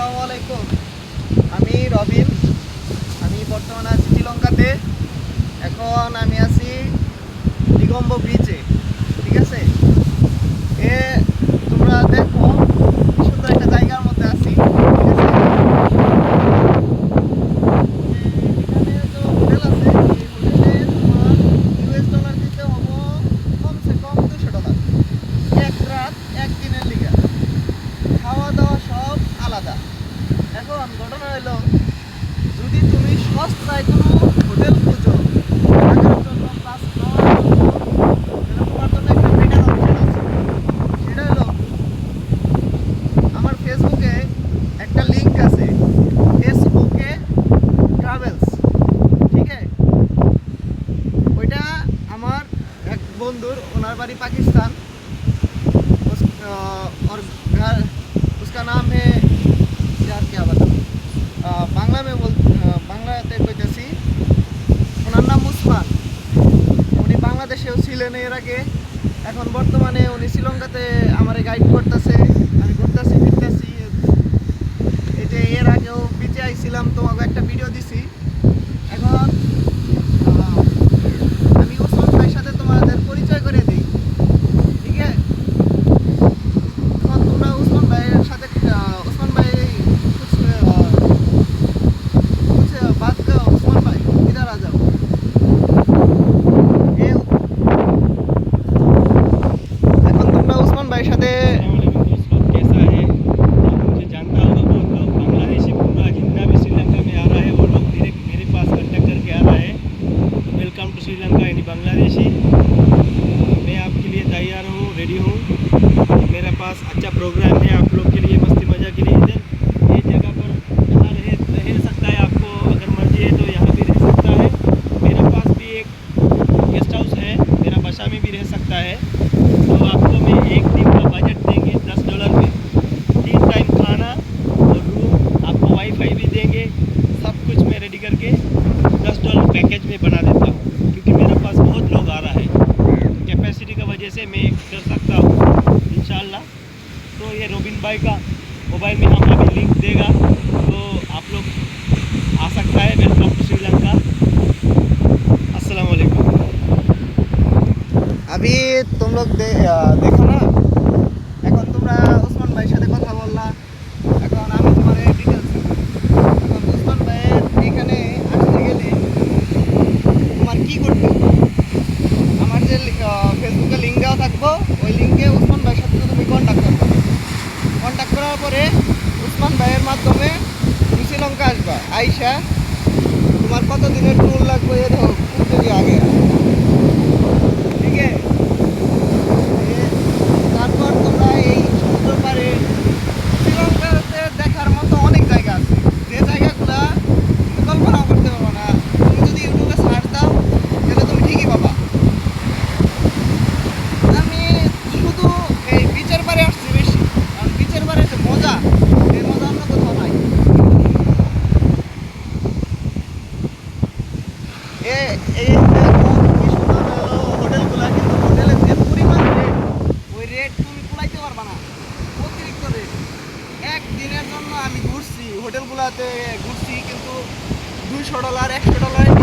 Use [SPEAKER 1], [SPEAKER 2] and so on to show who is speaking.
[SPEAKER 1] আসসালামু আলাইকুম। আমি রবিন। আমি বর্তমানে আছি শ্রীলঙ্কাতে। এখন আমি আছি দিগম্ব ব্রিজে। ঠিক আছে, এ তোমরা দেখো কি সুন্দর একটা জায়গার মধ্যে আছি। ঠিক আছে, এখানে তো হোটেল আছে। এই হোটেলে তোমার US ডলার দিতে হবো কমসে কম $200 এক রাত একদিনের লিগা। খাওয়া দাওয়া সব আলাদা। এখন ঘটনা হলো, যদি তুমি সস্তায় কোনো হোটেল খুঁজো থাকার জন্য প্লাস খাওয়ার জন্য, তাহলে তোমার জন্য একটা বেটার অপশন আছে। সেটা হলো, আমার ফেসবুকে একটা লিঙ্ক আছে, SOK ট্রাভেলস। ঠিক আছে, ওইটা আমার এক বন্ধুর, ওনার বাড়ি পাকিস্তান। और घर उसका नाम है यार, क्या बताऊँ, বাংলা में বাংলাতে কইতেছি। ওনার নাম উসমান। উনি বাংলাদেশেও ছিলেন এর আগে। এখন বর্তমানে উনি শ্রীলঙ্কাতে আমারে গাইড করতেছে। আমি ঘুরতেছি ফিরতেছি। এই যে এর আগেও বিচে আইছিলাম, তোমাকে একটা ভিডিও দিছি। এখন আমি উসমান ভাইয়ের সাথে তোমাদের পরিচয় করে দিই। ঠিক আছে, এখন তোমরা উসমান ভাইয়ের সাথে উসমান ভাই बात करो। उस्मान भाई इधर आ जाओ। ये এখন তোমরা উসমান ভাইয়ের সাথে
[SPEAKER 2] दोस्तों कैसा है। आप मुझे जानता होगा, बहुत लोग बांग्लादेशी पूरा जितना भी श्रीलंका में आ रहा है वो लोग डायरेक्ट मेरे पास कांटेक्ट करके आ रहा है। वेलकम टू श्रीलंका यानी बांग्लादेशी। मैं आपके लिए तैयार हूँ, रेडी हूँ। मेरे पास अच्छा प्रोग्राम है आप लोग के लिए, मस्ती मजा के लिए। इधर ये जगह पर यहाँ रह सकता है, आपको अगर मर्जी है तो यहाँ भी रह सकता है। मेरे पास भी एक गेस्ट हाउस है, मेरा बसा में भी रह सकता है। तो आपको मैं एक दिन का बजट देंगे $10 में, 3 टाइम खाना और रूम, आपको वाईफाई भी देंगे। सब कुछ मैं रेडी करके $10 पैकेज में बना देता हूँ, क्योंकि मेरे पास बहुत लोग आ रहा है। कैपेसिटी की वजह से मैं कर सकता हूँ इंशाल्लाह। तो ये रोबिन भाई का मोबाइल में हम अभी लिंक देगा, तो आप लोग आ सकता है। Welcome to Sri Lanka. अस्सलाम वालेकुम।
[SPEAKER 1] अभी तुम लोग देखो ना। এখন তোমরা উসমান ভাইয়ের সাথে কথা বললা। এখন আমি তোমার ডিটেলস দিব। এখন উসমান ভাইয়ের এখানে আসতে গেলে তোমার কি করতে হবে, আমার যে ফেসবুকে লিঙ্ক দেওয়া থাকবো, ওই লিঙ্কে উসমান ভাইয়ের সাথে তুমি কন্ট্যাক্ট করবে। কন্ট্যাক্ট করার পরে উসমান ভাইয়ের মাধ্যমে তুমি শ্রীলঙ্কা আসবা। আইসা তোমার কত দিনের ট্যুর লাগবে এ দেখো খুব আগে। ঠিক আছে, তারপর তোমরা এই সমুদ্র পাড়ে শ্রীলঙ্কাতে দেখার মতো অনেক জায়গা আছে, যে জায়গাগুলা তুমি কল্পনাও করতে পারবো না। তুমি যদি ইউটিউবে সার্চ দাও তাহলে তুমি ঠিকই পাবা। আমি শুধু এই বিচের পাড়ে আসছি বেশি, কারণ বিচের পাড়ে যে মজা, এই মজা অন্য কোথাও নাই। এই কি সুন্দর হলো হোটেলগুলা, কিন্তু হোটেলের যে পরিমাণ রেট, ওই রেট তুমি কুলাইতে পারবা না, অতিরিক্ত রেট। একদিনের জন্য আমি ঘুরছি হোটেলগুলাতে ঘুরছি, কিন্তু $200 $100